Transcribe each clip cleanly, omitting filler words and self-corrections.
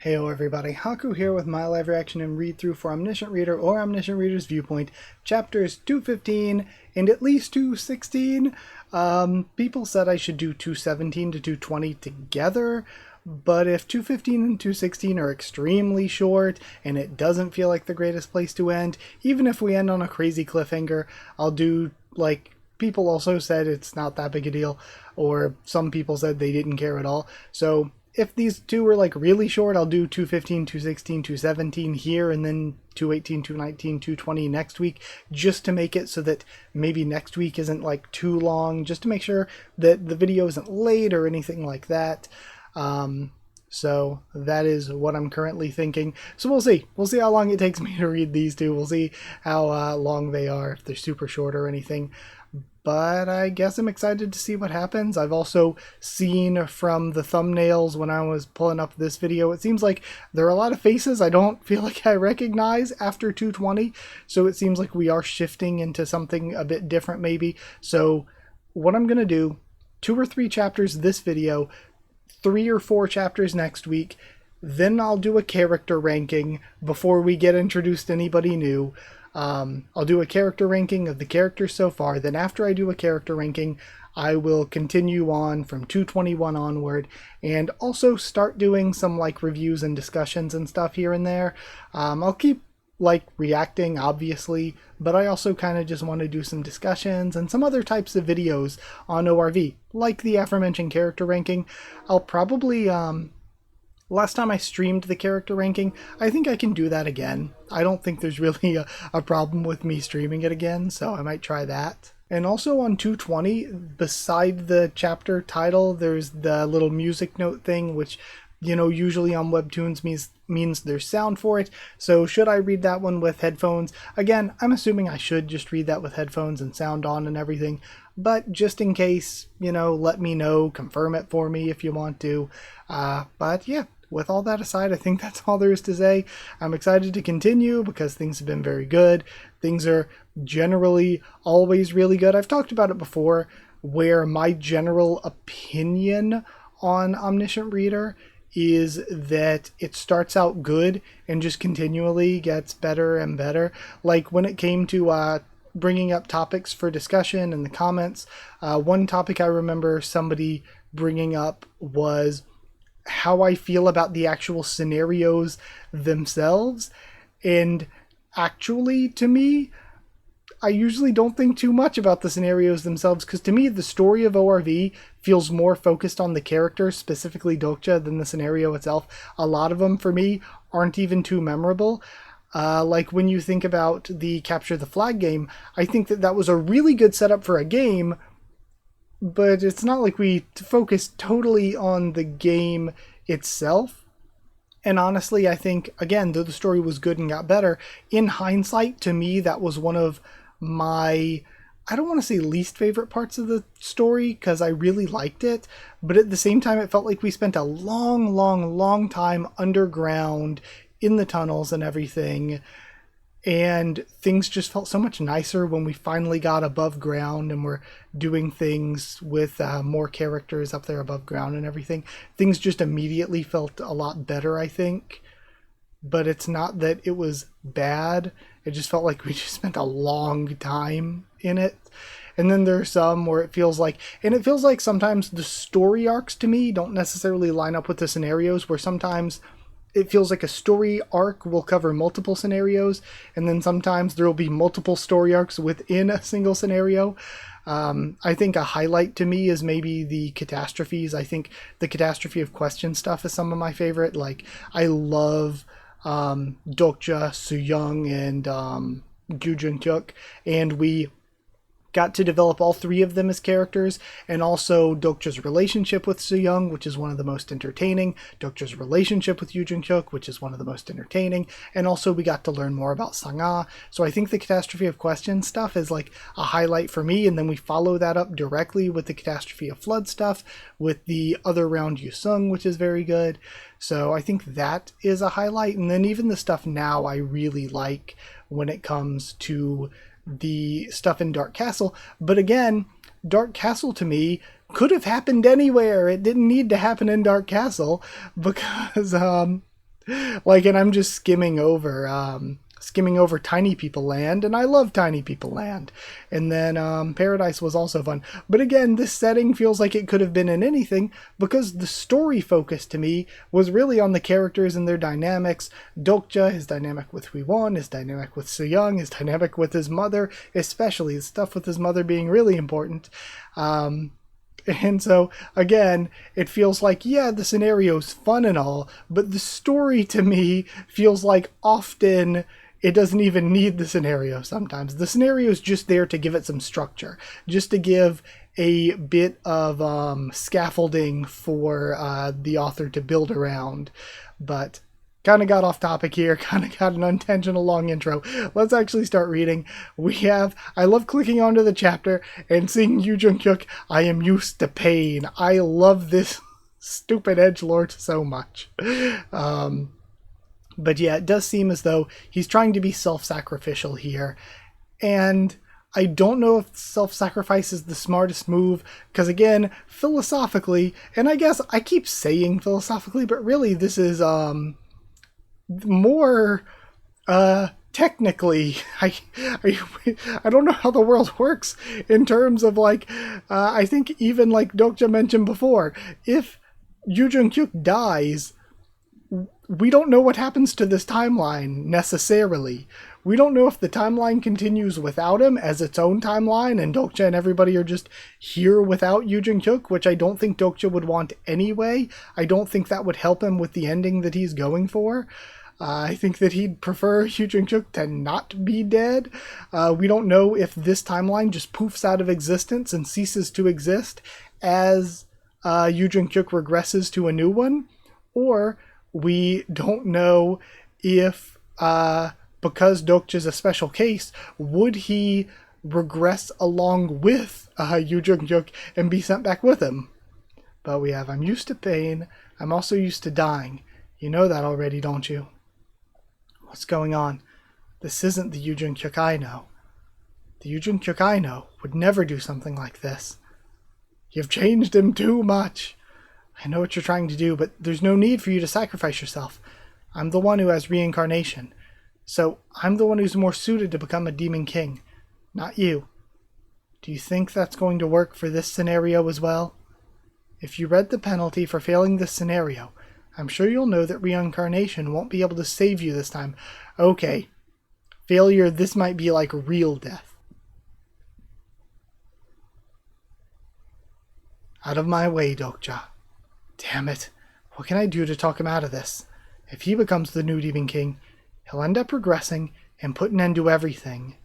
Heyo everybody, Haku here with my live reaction and read-through for Omniscient Reader or Omniscient Reader's Viewpoint, chapters 215 and at least 216. People said I should do 217 to 220 together, but if 215 and 216 are extremely short and it doesn't feel like the greatest place to end, even if we end on a crazy cliffhanger, I'll do, like, people also said it's not that big a deal, or some people said they didn't care at all, so if these two were like really short, I'll do 215, 216, 217 here, and then 218, 219, 220 next week, just to make it so that maybe next week isn't like too long, just to make sure that the video isn't late or anything like that. So that is what I'm currently thinking. So we'll see. We'll see how long it takes me to read these two. We'll see how long they are, if they're super short or anything. But I guess I'm excited to see what happens. I've also seen from the thumbnails when I was pulling up this video, it seems like there are a lot of faces I don't feel like I recognize after 220. So it seems like we are shifting into something a bit different maybe. So what I'm going to do, 2 or 3 chapters this video, 3 or 4 chapters next week. Then I'll do a character ranking before we get introduced to anybody new. I'll do a character ranking of the characters so far. Then after I do a character ranking, I will continue on from 221 onward and also start doing some like reviews and discussions and stuff here and there. I'll keep like reacting obviously, but I also kind of just want to do some discussions and some other types of videos on ORV, like the aforementioned character ranking. I'll probably, last time I streamed the character ranking, I think I can do that again. I don't think there's really a problem with me streaming it again, so I might try that. And also on 220, beside the chapter title, there's the little music note thing, which, you know, usually on webtoons means there's sound for it. So should I read that one with headphones? Again, I'm assuming I should just read that with headphones and sound on and everything. But just in case, you know, let me know, confirm it for me if you want to. But yeah. With all that aside, I think that's all there is to say. I'm excited to continue because things have been very good. Things are generally always really good. I've talked about it before, where my general opinion on Omniscient Reader is that it starts out good and just continually gets better and better. Like when it came to bringing up topics for discussion in the comments, one topic I remember somebody bringing up was how I feel about the actual scenarios themselves. And actually, to me, I usually don't think too much about the scenarios themselves, because to me, the story of ORV feels more focused on the characters, specifically Dokja, than the scenario itself. A lot of them, for me, aren't even too memorable. Like when you think about the Capture the Flag game, I think that was a really good setup for a game, but it's not like we focus totally on the game itself. And honestly, I think, again, though the story was good and got better, in hindsight, to me, that was one of my, I don't want to say least favorite parts of the story, because I really liked it, but at the same time, it felt like we spent a long time underground in the tunnels and everything. And things just felt so much nicer when we finally got above ground and we're doing things with more characters up there above ground and everything. Things just immediately felt a lot better, I think. But it's not that it was bad. It just felt like we just spent a long time in it. And then there are some where it feels like, and it feels like sometimes the story arcs to me don't necessarily line up with the scenarios, where sometimes it feels like a story arc will cover multiple scenarios, and then sometimes there will be multiple story arcs within a single scenario. I think a highlight to me is maybe the catastrophes. I think the catastrophe of question stuff is some of my favorite. Like, I love Dokja, Soo-young, and Gyujun-hyuk, and we got to develop all 3 of them as characters, and also Dokja's relationship with Soo-young, which is one of the most entertaining, Dokja's relationship with Gyujun-hyuk, which is one of the most entertaining, and also we got to learn more about Sang-ah. So I think the Catastrophe of Questions stuff is like a highlight for me, and then we follow that up directly with the Catastrophe of Flood stuff, with the other round Yusung, which is very good. So I think that is a highlight, and then even the stuff now I really like when it comes to the stuff in Dark Castle. But again, Dark Castle to me could have happened anywhere. It didn't need to happen in Dark Castle, because Like, and I'm just skimming over Tiny People Land, and I love Tiny People Land. And then Paradise was also fun. But again, this setting feels like it could have been in anything, because the story focus to me was really on the characters and their dynamics. Dokja, his dynamic with Huiwon, his dynamic with Seyoung, his dynamic with his mother, especially the stuff with his mother being really important. And so, again, it feels like, yeah, the scenario's fun and all, but the story to me feels like often it doesn't even need the scenario sometimes. The scenario is just there to give it some structure, just to give a bit of scaffolding for the author to build around. But kind of got off topic here, kind of got an unintentional long intro. Let's actually start reading. I love clicking onto the chapter and seeing Yoo Jung-hyuk. I am used to pain. I love this stupid edgelord so much. But yeah, it does seem as though he's trying to be self-sacrificial here. And I don't know if self-sacrifice is the smartest move, because again, philosophically, and I guess I keep saying philosophically, but really this is more technically, I don't know how the world works in terms of like, I think even like Dokja mentioned before, if Yoo Jung-hyuk dies, we don't know what happens to this timeline necessarily. We don't know if the timeline continues without him as its own timeline and Dokja and everybody are just here without Yoo Jung-hyuk, which I don't think Dokja would want anyway. I don't think that would help him with the ending that he's going for. I think that he'd prefer Yoo Jung-hyuk to not be dead. We don't know if this timeline just poofs out of existence and ceases to exist as Yoo Jung-hyuk regresses to a new one, or we don't know if, because Dokja's a special case, would he regress along with Yoo Jung-hyuk and be sent back with him? But we have, I'm used to pain, I'm also used to dying. You know that already, don't you? What's going on? This isn't the Yoo Jung-hyuk I know. The Yoo Jung-hyuk I know would never do something like this. You've changed him too much. I know what you're trying to do, but there's no need for you to sacrifice yourself. I'm the one who has reincarnation. So I'm the one who's more suited to become a demon king, not you. Do you think that's going to work for this scenario as well? If you read the penalty for failing this scenario, I'm sure you'll know that reincarnation won't be able to save you this time. Okay. Failure, this might be like real death. Out of my way, Dokja. Damn it. What can I do to talk him out of this? If he becomes the new Demon King, he'll end up regressing and put an end to everything.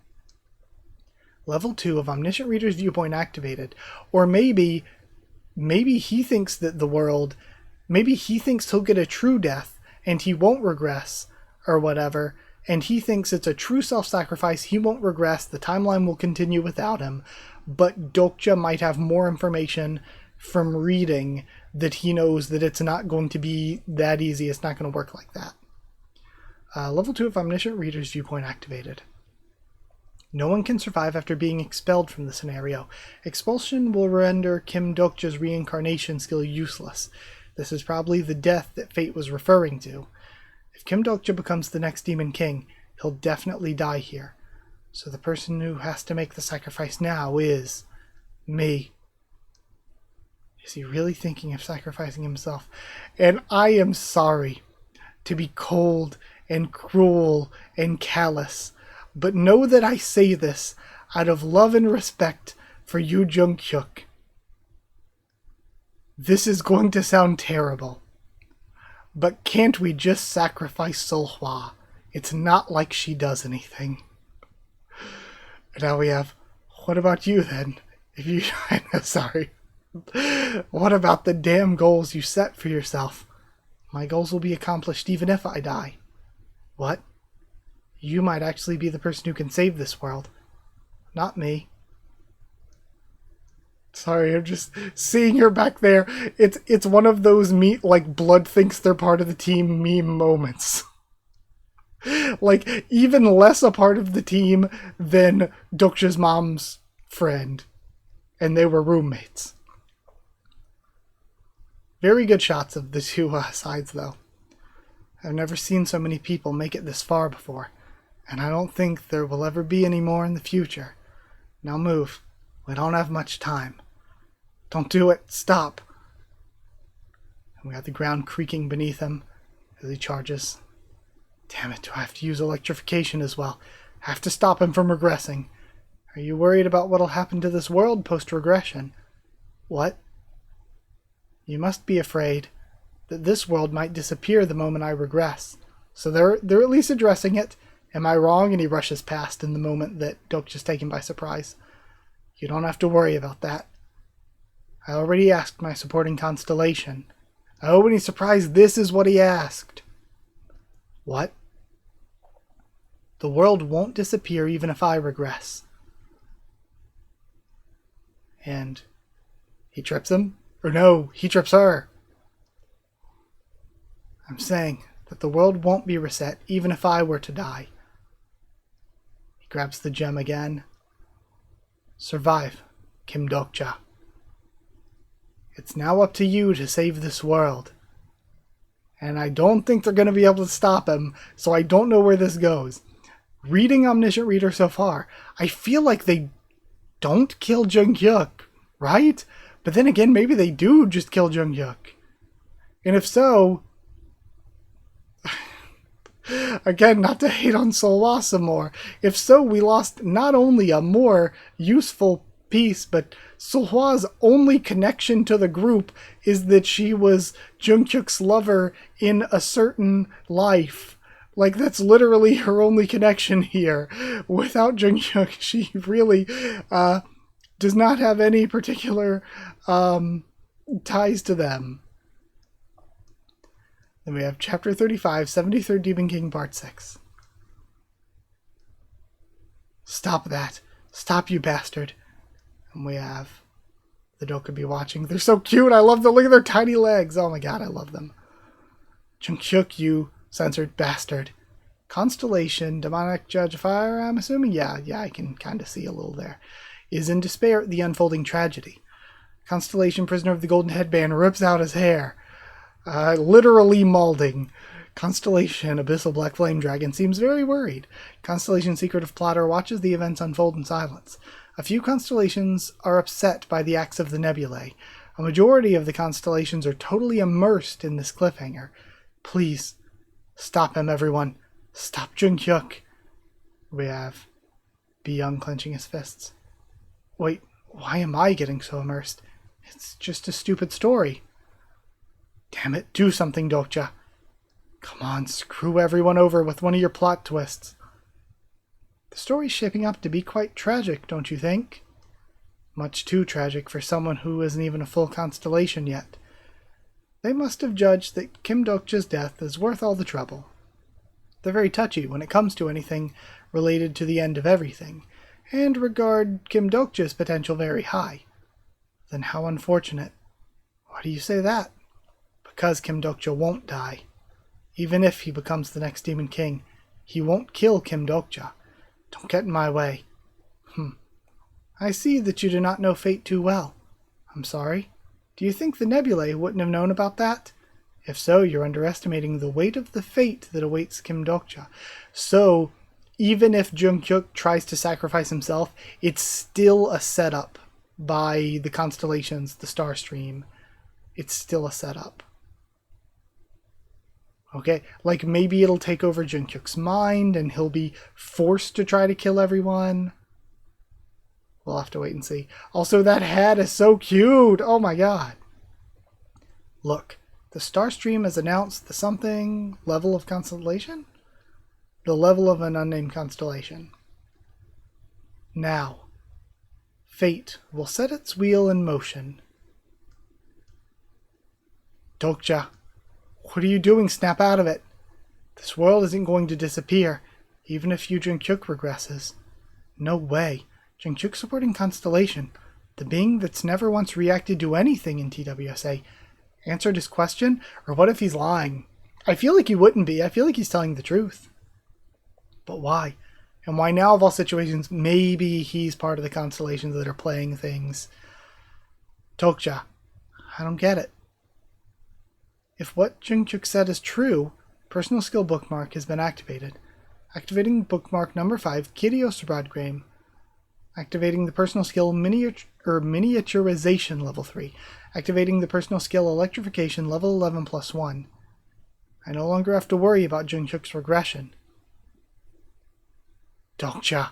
Level 2 of Omniscient Reader's Viewpoint activated. Or maybe he thinks that the world... Maybe he thinks he'll get a true death and he won't regress or whatever. And he thinks it's a true self-sacrifice. He won't regress. The timeline will continue without him. But Dokja might have more information from reading that he knows that it's not going to be that easy. It's not going to work like that. Level 2 of Omniscient Reader's Viewpoint activated. No one can survive after being expelled from the scenario. Expulsion will render Kim Dokja's reincarnation skill useless. This is probably the death that Fate was referring to. If Kim Dokja becomes the next Demon King, he'll definitely die here. So the person who has to make the sacrifice now is me. Is he really thinking of sacrificing himself? And I am sorry to be cold and cruel and callous, but know that I say this out of love and respect for Yoo Jung-hyuk. This is going to sound terrible, but can't we just sacrifice Seohwa? It's not like she does anything. And now we have, what about you then? If you, sorry. What about the damn goals you set for yourself? My goals will be accomplished even if I die. What? You might actually be the person who can save this world. Not me. Sorry, I'm just seeing her back there. It's one of those like blood thinks they're part of the team meme moments. Like, even less a part of the team than Dokja's mom's friend. And they were roommates. Very good shots of the two sides, though. I've never seen so many people make it this far before, and I don't think there will ever be any more in the future. Now move. We don't have much time. Don't do it. Stop. And we got the ground creaking beneath him as he charges. Damn it, do I have to use electrification as well? I have to stop him from regressing. Are you worried about what'll happen to this world post-regression? What? You must be afraid that this world might disappear the moment I regress. So they're at least addressing it. Am I wrong? And he rushes past in the moment that Dokja's taken by surprise. You don't have to worry about that. I already asked my supporting constellation. Oh, and he's surprised this is what he asked. What? The world won't disappear even if I regress. And he trips him? Or no, he trips her. I'm saying that the world won't be reset even if I were to die. He grabs the gem again. Survive, Kim Dokja. It's now up to you to save this world. And I don't think they're going to be able to stop him, so I don't know where this goes. Reading Omniscient Reader so far, I feel like they don't kill Jung-hyuk, right? But then again, maybe they do just kill Jung-hyuk. And if so, again, not to hate on Solwa some more, if so, we lost not only a more useful piece, but Solwa's only connection to the group is that she was Jung-hyuk's lover in a certain life. Like, that's literally her only connection here. Without Jung-hyuk, she really does not have any particular ties to them. Then we have Chapter 35, 73rd Demon King, Part 6. Stop that. Stop, you bastard. And we have the Dokubi watching. They're so cute. I love them. Look at their tiny legs. Oh my god, I love them. Jung-hyuk, you censored bastard. Constellation, demonic judge of fire, I'm assuming? Yeah, I can kind of see a little there. Is in despair at the unfolding tragedy. Constellation, prisoner of the golden headband, rips out his hair. Literally mauling. Constellation, abyssal black flame dragon, seems very worried. Constellation, secretive plotter, watches the events unfold in silence. A few constellations are upset by the acts of the nebulae. A majority of the constellations are totally immersed in this cliffhanger. Please, stop him, everyone. Stop Jung-hyuk. We have Byung clenching his fists. Wait, why am I getting so immersed? It's just a stupid story. Damn it, do something, Dokja. Come on, screw everyone over with one of your plot twists. The story's shaping up to be quite tragic, don't you think? Much too tragic for someone who isn't even a full constellation yet. They must have judged that Kim Dokja's death is worth all the trouble. They're very touchy when it comes to anything related to the end of everything, and regard Kim Dokja's potential very high. Then how unfortunate. Why do you say that? Because Kim Dokja won't die. Even if he becomes the next Demon King, he won't kill Kim Dokja. Don't get in my way. I see that you do not know fate too well. I'm sorry. Do you think the nebulae wouldn't have known about that? If so, you're underestimating the weight of the fate that awaits Kim Dokja. So, even if Jung-hyuk tries to sacrifice himself, it's still a setup by the constellations, the star stream. It's still a setup. Okay, like maybe it'll take over Jung-hyuk's mind and he'll be forced to try to kill everyone. We'll have to wait and see. Also, that hat is so cute! Oh my god. Look, the star stream has announced the something level of constellation? The level of an unnamed constellation. Now, fate will set its wheel in motion. Dokja, what are you doing? Snap out of it. This world isn't going to disappear, even if Jung-hyuk regresses. No way. Jung-hyuk's supporting constellation, the being that's never once reacted to anything in TWSA, answered his question? Or what if he's lying? I feel like he wouldn't be. I feel like he's telling the truth. But why? And why now of all situations, maybe he's part of the constellations that are playing things? Dokja, I don't get it. If what Jung-hyuk said is true, Personal skill bookmark has been activated. Activating bookmark number 5, Kyrios Broadgrame. Activating the personal skill miniaturization level 3. Activating the personal skill electrification level 11 plus 1. I no longer have to worry about Jungkook's regression. Dokcha.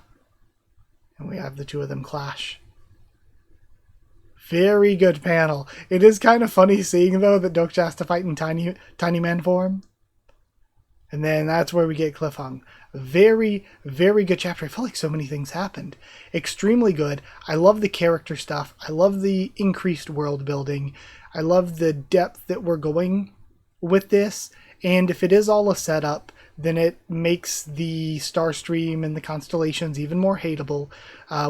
And we have the two of them clash. Very good panel. It is kind of funny seeing, though, that Dokcha has to fight in tiny man form. And then that's where we get cliffhung. Very, very good chapter. I felt like so many things happened. Extremely good. I love the character stuff. I love the increased world building. I love the depth that we're going with this. And if it is all a setup, then it makes the star stream and the constellations even more hateable,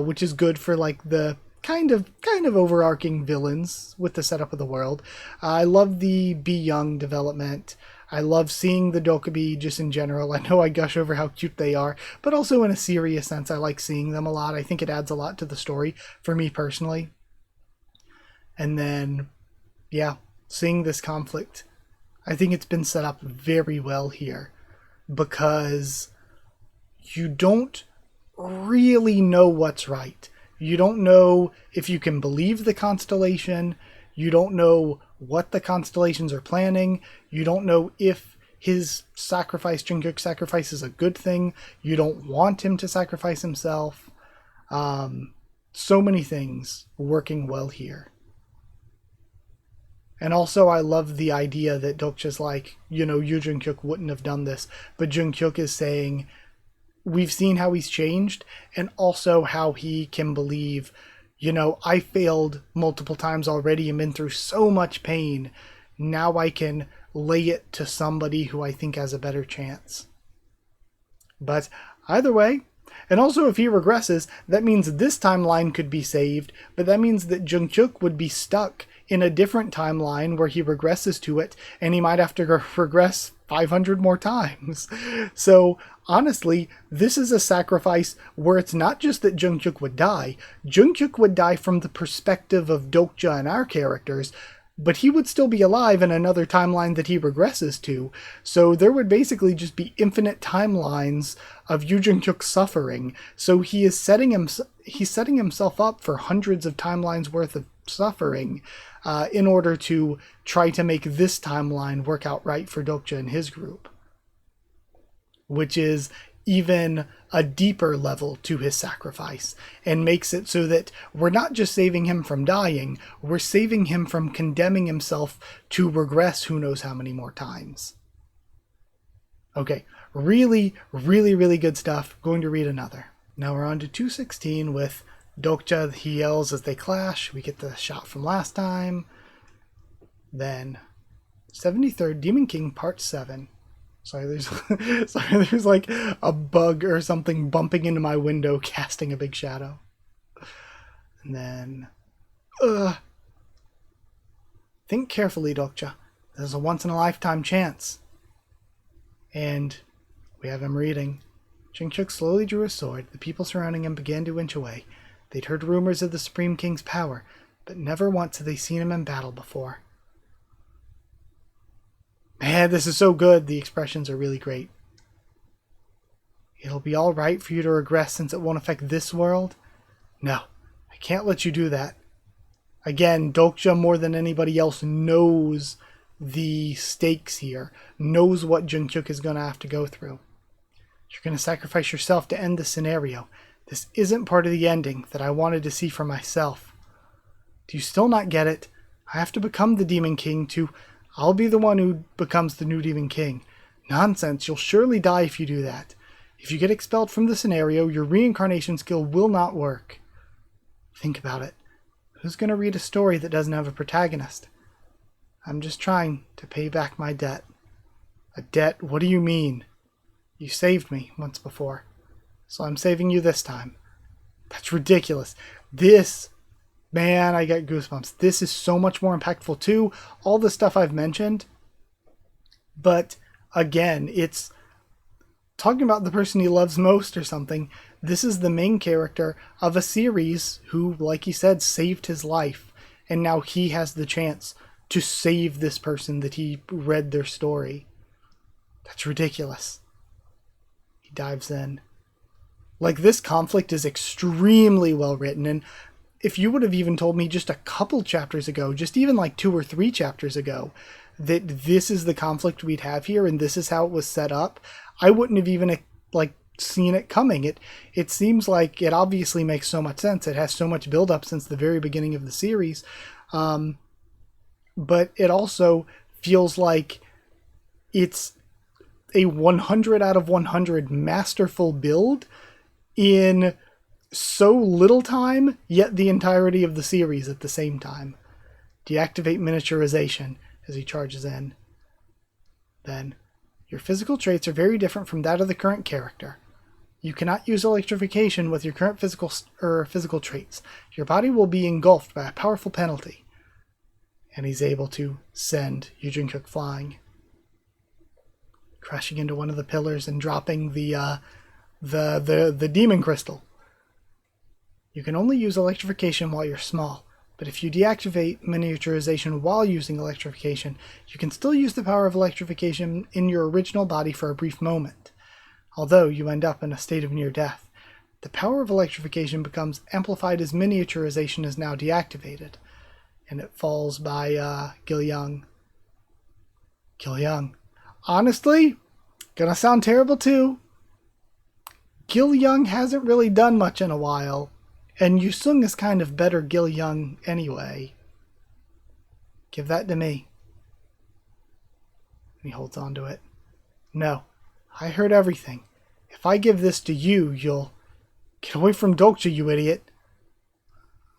which is good for like the kind of overarching villains with the setup of the world. I love the Be Young development. I love seeing the Dokkaebi just in general. I know I gush over how cute they are, but also in a serious sense, I like seeing them a lot. I think it adds a lot to the story for me personally. And then, yeah, seeing this conflict, I think it's been set up very well here because you don't really know what's right. You don't know if you can believe the constellation. You don't know what the constellations are planning. You don't know if his sacrifice, Jungkook's sacrifice, is a good thing. You don't want him to sacrifice himself. So many things working well here. And also I love the idea that Dokcha's like, you know, you Jungkook wouldn't have done this. But Jungkook is saying, we've seen how he's changed and also how he can believe, you know, I failed multiple times already and been through so much pain. Now I can lay it to somebody who I think has a better chance. But either way, and also if he regresses, that means this timeline could be saved, but that means that Jungkook would be stuck in a different timeline where he regresses to it, and he might have to regress 500 more times. So honestly, this is a sacrifice where it's not just that Jungkook would die. Jungkook would die from the perspective of Dokcha and our characters, but he would still be alive in another timeline that he regresses to. So there would basically just be infinite timelines of Yu Jungkook suffering. So he is setting himself up for hundreds of timelines worth of suffering in order to try to make this timeline work out right for Dokcha and his group, which is even a deeper level to his sacrifice and makes it so that we're not just saving him from dying, we're saving him from condemning himself to regress who knows how many more times. Okay, really, really, really good stuff. Going to read another. Now we're on to 216 with Dokcha. He yells as they clash. We get the shot from last time. Then 73rd Demon King Part 7. Sorry, there's like a bug or something bumping into my window, casting a big shadow. And then, think carefully, Dokcha. This is a once-in-a-lifetime chance. And we have him reading. Jungkook slowly drew his sword. The people surrounding him began to inch away. They'd heard rumors of the Supreme King's power, but never once had they seen him in battle before. Man, this is so good. The expressions are really great. It'll be all right for you to regress since it won't affect this world? No, I can't let you do that. Again, Dokcha more than anybody else knows the stakes here, knows what Jungkook is going to have to go through. You're going to sacrifice yourself to end the scenario. This isn't part of the ending that I wanted to see for myself. Do you still not get it? I have to become the Demon King to... I'll be the one who becomes the new Demon King. Nonsense, you'll surely die if you do that. If you get expelled from the scenario, your reincarnation skill will not work. Think about it. Who's going to read a story that doesn't have a protagonist? I'm just trying to pay back my debt. A debt? What do you mean? You saved me once before, so I'm saving you this time. That's ridiculous. This... Man, I get goosebumps. This is so much more impactful too. All the stuff I've mentioned. But again, it's talking about the person he loves most or something. This is the main character of a series who, like he said, saved his life. And now he has the chance to save this person that he read their story. That's ridiculous. He dives in. Like, this conflict is extremely well written, and if you would have even told me just a couple chapters ago, just even like 2 or 3 chapters ago, that this is the conflict we'd have here and this is how it was set up, I wouldn't have even like seen it coming. It seems like it obviously makes so much sense. It has so much build up since the very beginning of the series, but it also feels like it's a 100 out of 100 masterful build in so little time, yet the entirety of the series at the same time. Deactivate miniaturization as he charges in. Then, your physical traits are very different from that of the current character. You cannot use electrification with your current physical traits. Your body will be engulfed by a powerful penalty. And he's able to send Yujin Cook flying, crashing into one of the pillars and dropping the demon crystal. You can only use electrification while you're small, but if you deactivate miniaturization while using electrification, you can still use the power of electrification in your original body for a brief moment. Although you end up in a state of near death, the power of electrification becomes amplified as miniaturization is now deactivated, and it falls by Gil Young. Gil Young. Honestly, gonna sound terrible too. Gil Young hasn't really done much in a while, and Yu Sung is kind of better Gil Young anyway. Give that to me. And he holds on to it. No, I heard everything. If I give this to you, you'll... Get away from Dokja, you idiot.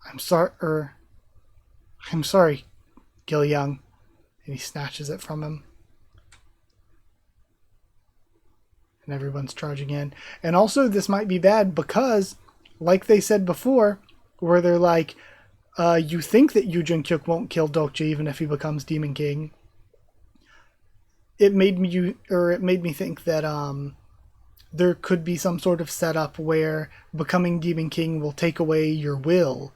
I'm sorry, Gil Young. And he snatches it from him. And everyone's charging in. And also, this might be bad because, like they said before, where they're like, you think that Yujin Kyuk won't kill Dokja even if he becomes Demon King. It made me think that there could be some sort of setup where becoming Demon King will take away your will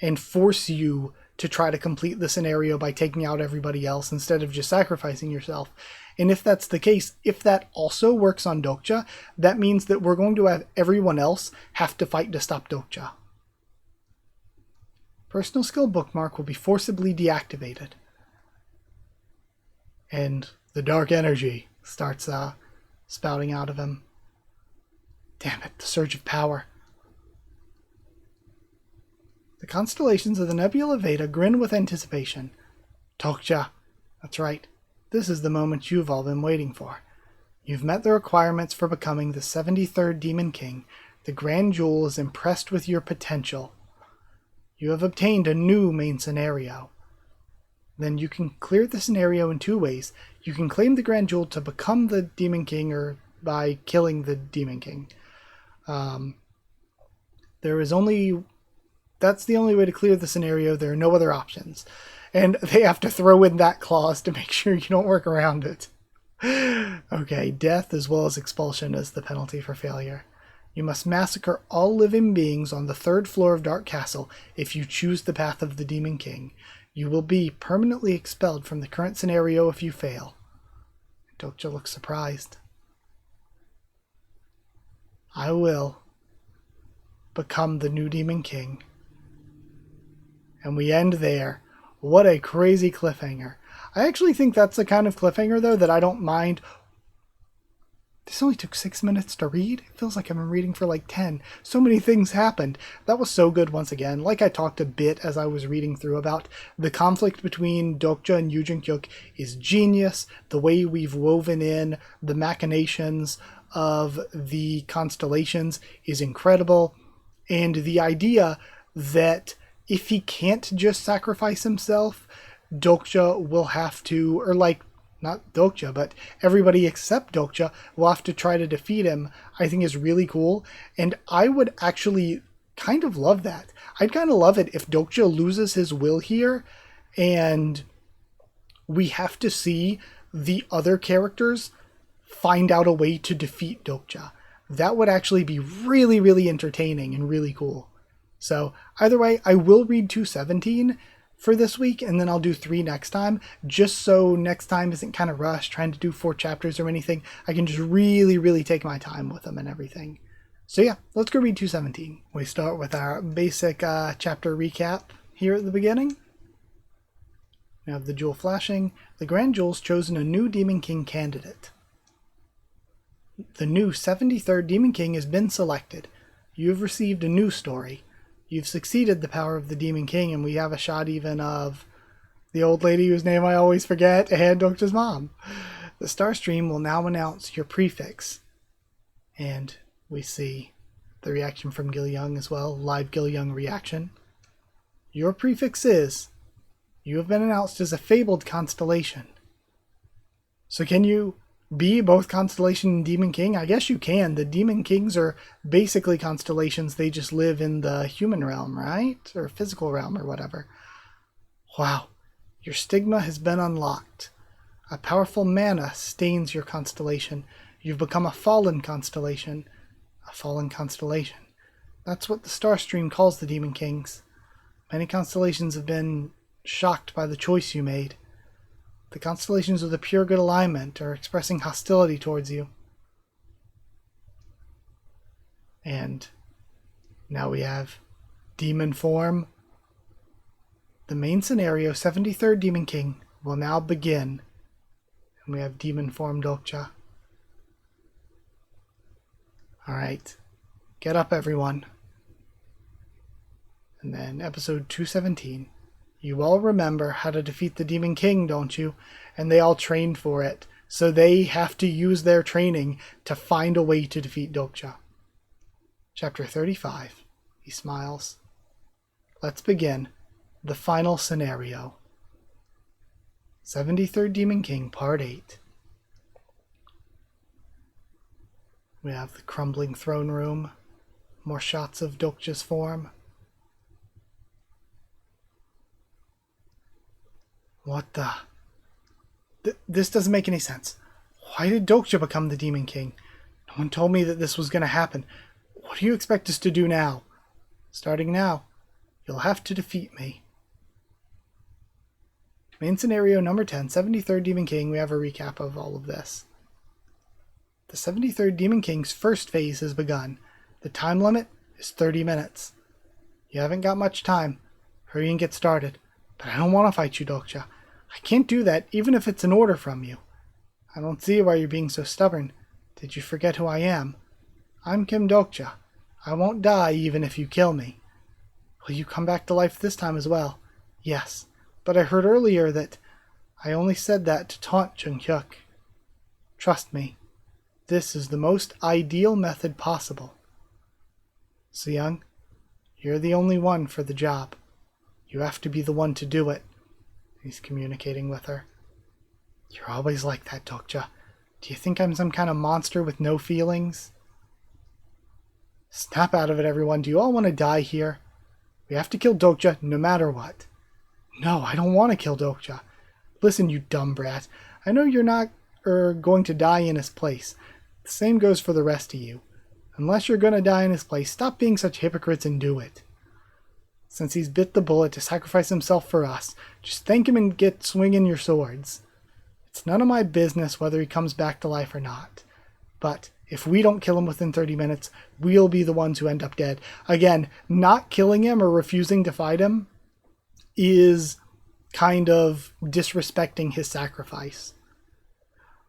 and force you to try to complete the scenario by taking out everybody else instead of just sacrificing yourself. And if that's the case, if that also works on Dokja, that means that we're going to have everyone else have to fight to stop Dokja. Personal skill bookmark will be forcibly deactivated. And the dark energy starts spouting out of him. Damn it, the surge of power. The constellations of the Nebula Veda grin with anticipation. Dokja, that's right. This is the moment you've all been waiting for. You've met the requirements for becoming the 73rd Demon King. The Grand Jewel is impressed with your potential. You have obtained a new main scenario. Then you can clear the scenario in 2 ways. You can claim the Grand Jewel to become the Demon King or by killing the Demon King. That's the only way to clear the scenario. There are no other options. And they have to throw in that clause to make sure you don't work around it. Okay, death as well as expulsion is the penalty for failure. You must massacre all living beings on the 3rd floor of Dark Castle if you choose the path of the Demon King. You will be permanently expelled from the current scenario if you fail. Dokja looks surprised. I will become the new Demon King. And we end there. What a crazy cliffhanger. I actually think that's the kind of cliffhanger, though, that I don't mind. This only took 6 minutes to read. It feels like I've been reading for like 10. So many things happened. That was so good once again. Like I talked a bit as I was reading through about, the conflict between Dokja and Yujin Kyuk is genius. The way we've woven in the machinations of the constellations is incredible. And the idea that if he can't just sacrifice himself, Dokja will have to, or like, not Dokja, but everybody except Dokja will have to try to defeat him, I think is really cool. And I would actually kind of love that. I'd kind of love it if Dokja loses his will here and we have to see the other characters find out a way to defeat Dokja. That would actually be really, really entertaining and really cool. So either way, I will read 217 for this week, and then I'll do 3 next time, just so next time isn't kind of rushed trying to do 4 chapters or anything. I can just really take my time with them and everything. So yeah, let's go read 217. We start with our basic chapter recap here at the beginning. We have the jewel flashing. The Grand Jewel's chosen a new Demon King candidate. The new 73rd Demon King has been selected. You have received a new story. You've succeeded the power of the Demon King, and we have a shot even of the old lady whose name I always forget, and Dokcha's mom. The star stream will now announce your prefix. And we see the reaction from Gil Young as well, live Gil Young reaction. Your prefix is, you have been announced as a fabled constellation. So can you be both Constellation and Demon King? I guess you can. The Demon Kings are basically constellations. They just live in the human realm, right? Or physical realm or whatever. Wow. Your stigma has been unlocked. A powerful mana stains your constellation. You've become a fallen constellation. A fallen constellation. That's what the star stream calls the Demon Kings. Many constellations have been shocked by the choice you made. The constellations with a pure good alignment are expressing hostility towards you. And now we have demon form. The main scenario, 73rd Demon King, will now begin. And we have demon form Dokcha. Alright. Get up, everyone. And then episode 217. You all remember how to defeat the Demon King, don't you? And they all trained for it. So they have to use their training to find a way to defeat Dokcha. Chapter 35. He smiles. Let's begin. The final scenario. 73rd Demon King, Part 8. We have the crumbling throne room. More shots of Dokcha's form. What the? This doesn't make any sense. Why did Dokcha become the Demon King? No one told me that this was going to happen. What do you expect us to do now? Starting now, you'll have to defeat me. Main scenario number 10, 73rd Demon King. We have a recap of all of this. The 73rd Demon King's first phase has begun. The time limit is 30 minutes. You haven't got much time. Hurry and get started. But I don't want to fight you, Dokcha. I can't do that, even if it's an order from you. I don't see why you're being so stubborn. Did you forget who I am? I'm Kim Dokcha. I won't die even if you kill me. Will you come back to life this time as well? Yes, but I heard earlier that I only said that to taunt Jung-hyuk. Trust me, this is the most ideal method possible. So-young, you're the only one for the job. You have to be the one to do it. He's communicating with her. You're always like that, Dokcha. Do you think I'm some kind of monster with no feelings? Snap out of it, everyone. Do you all want to die here? We have to kill Dokcha no matter what. No, I don't want to kill Dokcha. Listen, you dumb brat. I know you're not going to die in his place. The same goes for the rest of you. Unless you're going to die in his place, stop being such hypocrites and do it. Since he's bit the bullet to sacrifice himself for us, just thank him and get swinging your swords. It's none of my business whether he comes back to life or not. But if we don't kill him within 30 minutes, we'll be the ones who end up dead. Again, not killing him or refusing to fight him is kind of disrespecting his sacrifice.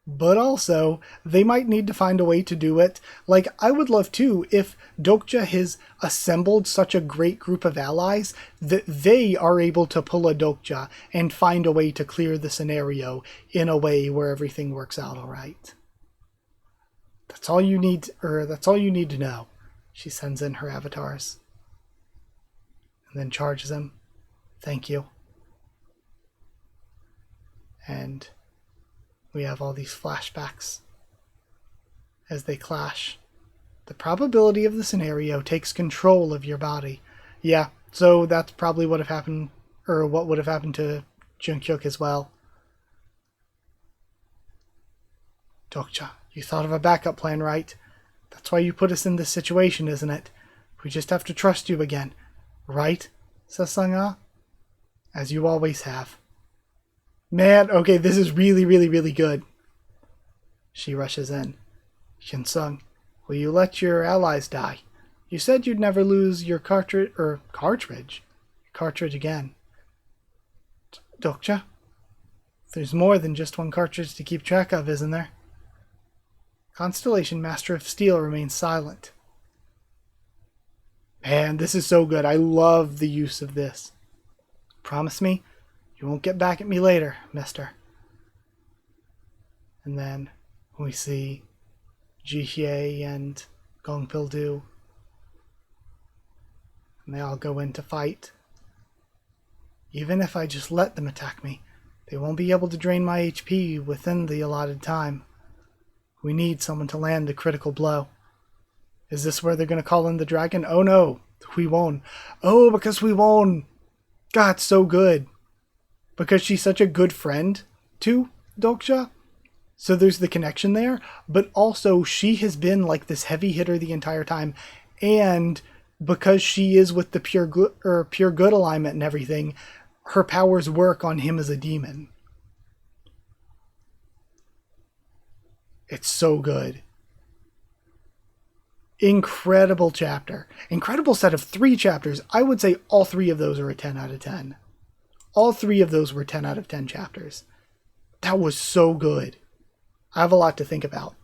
But also, they might need to find a way to do it. Like, I would love to, if Dokcha has assembled such a great group of allies, that they are able to pull a Dokcha and find a way to clear the scenario in a way where everything works out alright. That's all you need, that's all you need to know. She sends in her avatars. And then charges him. Thank you. And we have all these flashbacks as they clash. The probability of the scenario takes control of your body. Yeah, so that's probably what would have happened to Jung-hyuk as well. Dokcha, you thought of a backup plan, right? That's why you put us in this situation, isn't it? We just have to trust you again. Right? Says Sung-ah. as you always have. Man, okay, this is really, really, really good. She rushes in. Shinsung, will you let your allies die? You said you'd never lose your cartridge again. Dokcha? There's more than just one cartridge to keep track of, isn't there? Constellation Master of Steel remains silent. Man, this is so good. I love the use of this. Promise me you won't get back at me later, mister. And then we see Jihye and Gong Pildu. And they all go in to fight. Even if I just let them attack me, they won't be able to drain my HP within the allotted time. We need someone to land the critical blow. Is this where they're going to call in the dragon? Oh no, we won't. Oh, because we won't. God, so good. Because she's such a good friend to Dokcha. So there's the connection there. But also, she has been like this heavy hitter the entire time. And because she is with the pure good alignment and everything, her powers work on him as a demon. It's so good. Incredible chapter. Incredible set of 3 chapters. I would say all 3 of those are a 10 out of 10. All 3 of those were 10 out of 10 chapters. That was so good. I have a lot to think about.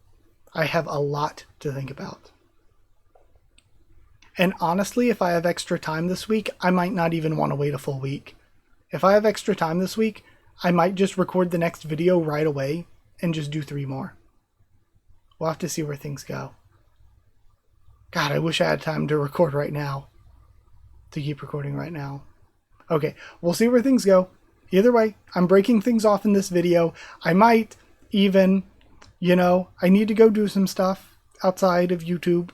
And honestly, if I have extra time this week, I might not even want to wait a full week. If I have extra time this week, I might just record the next video right away and just do 3 more. We'll have to see where things go. God, I wish I had time to record right now. To keep recording right now. Okay, we'll see where things go. Either way, I'm breaking things off in this video. I might even, I need to go do some stuff outside of YouTube.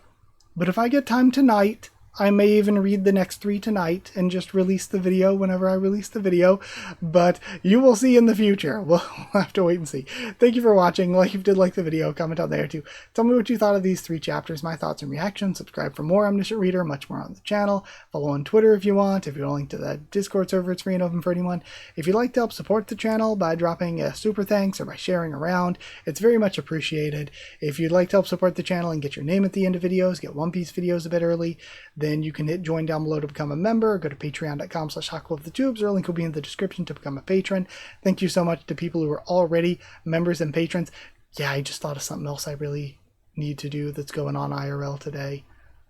But if I get time tonight, I may even read the next 3 tonight and just release the video whenever I release the video. But you will see in the future. We'll have to wait and see. Thank you for watching. Like if you did like the video, comment down there too. Tell me what you thought of these 3 chapters, my thoughts and reactions. Subscribe for more Omniscient Reader, much more on the channel. Follow on Twitter if you want. If you want a link to the Discord server, it's free and open for anyone. If you'd like to help support the channel by dropping a super thanks or by sharing around, it's very much appreciated. If you'd like to help support the channel and get your name at the end of videos, get One Piece videos a bit early, then you can hit join down below to become a member. Go to patreon.com/HakuOfTheTubes, or a link will be in the description to become a patron. Thank you so much to people who are already members and patrons. Yeah, I just thought of something else I really need to do that's going on IRL today.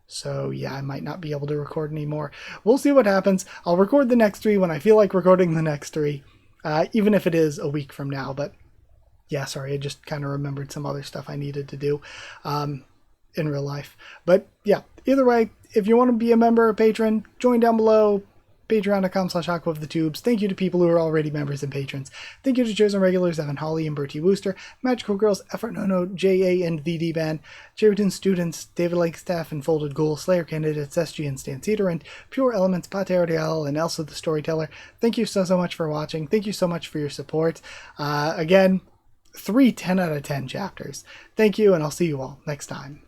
So yeah, I might not be able to record anymore. We'll see what happens. I'll record the next 3 when I feel like recording the next 3, even if it is a week from now. But yeah, sorry, I just kind of remembered some other stuff I needed to do in real life. But yeah, either way, if you want to be a member or patron, join down below, patreon.com/HakuOfTheTubes. Thank you to people who are already members and patrons. Thank you to chosen regulars Evan Hawley and Bertie Wooster, Magical Girls, Effort Nono, J.A. and VD Band, Cherryton Students, David Lakestaff and Folded Ghoul, Slayer Candidates, SG and Stan Cedar, and Pure Elements, Pater Real, and Elsa the Storyteller. Thank you so much for watching. Thank you so much for your support. Again, 3 10 out of 10 chapters. Thank you, and I'll see you all next time.